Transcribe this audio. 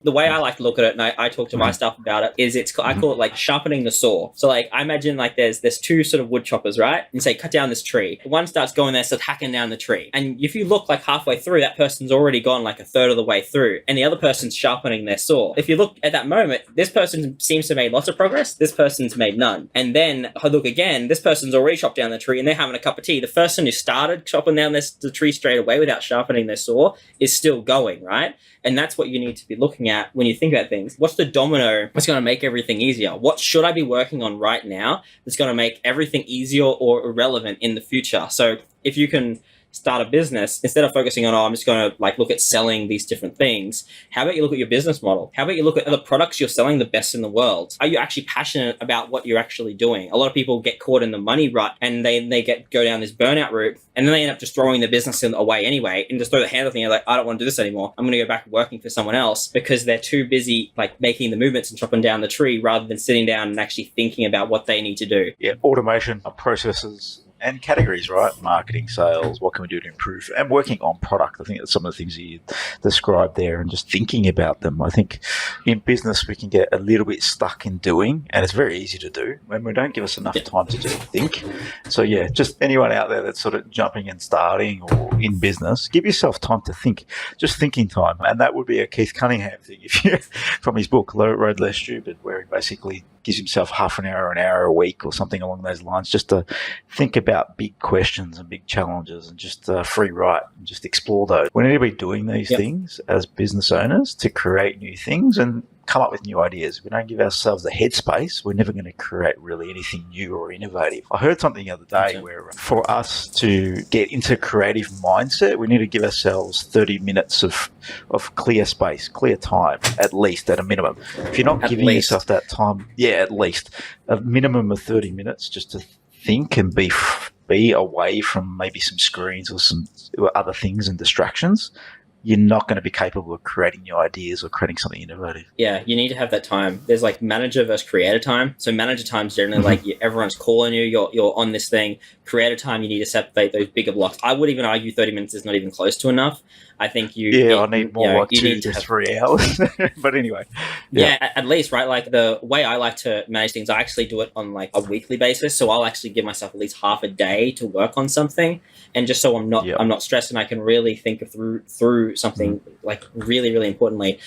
The way I like to look at it, and I talk to my staff about it, is I call it like sharpening the saw. So like I imagine like there's two sort of wood choppers, right? And say cut down this tree. One starts going there, starts hacking down the tree. And if you look like halfway through, that person's already gone like a third of the way through, and the other person's sharpening their saw. If you look at that moment, this person seems to have made lots of progress. This person's made none. And then I look again, this person's already chopped down the tree and they're having a cup of tea. The person who started chopping down the tree straight away without sharpening their saw is still going, right? And that's what you need to be looking at when you think about things. What's the domino that's going to make everything easier? What should I be working on right now that's going to make everything easier or irrelevant in the future? So if you can start a business, instead of focusing on, I'm just going to like look at selling these different things, how about you look at your business model? How about you look at the products you're selling the best in the world? Are you actually passionate about what you're actually doing? A lot of people get caught in the money rut and they go down this burnout route, and then they end up just throwing their business away anyway and just throw the handle thing. Like, I don't want to do this anymore. I'm going to go back working for someone else, because they're too busy like making the movements and chopping down the tree rather than sitting down and actually thinking about what they need to do. Yeah, automation of processes and categories, right? Marketing, sales, what can we do to improve? And working on product. I think that's some of the things you described there, and just thinking about them. I think in business, we can get a little bit stuck in doing, and it's very easy to do when we don't give us enough time to just think. So yeah, just anyone out there that's sort of jumping and starting or in business, give yourself time to think, just thinking time. And that would be a Keith Cunningham thing if you, from his book, Road Less Stupid, where he basically gives himself half an hour a week or something along those lines, just to think about big questions and big challenges, and just free write and just explore those. We need to be doing these things as business owners to create new things and come up with new ideas. If we don't give ourselves the headspace, we're never going to create really anything new or innovative. I heard something the other day where for us to get into creative mindset, we need to give ourselves 30 minutes of clear space, clear time, at least, at a minimum. If you're not giving yourself that time, at least a minimum of 30 minutes just to think and be away from maybe some screens or some other things and distractions, you're not going to be capable of creating new ideas or creating something innovative. Yeah, you need to have that time. There's like manager versus creator time. So manager time is generally like everyone's calling you, you're on this thing. Creator time, you need to separate those bigger blocks. I would even argue 30 minutes is not even close to enough. I think I need more, like 2 to 3 hours. But anyway. Yeah, at least, right? Like the way I like to manage things, I actually do it on like a weekly basis. So I'll actually give myself at least half a day to work on something. And just so I'm not stressed and I can really think through something like really, really importantly.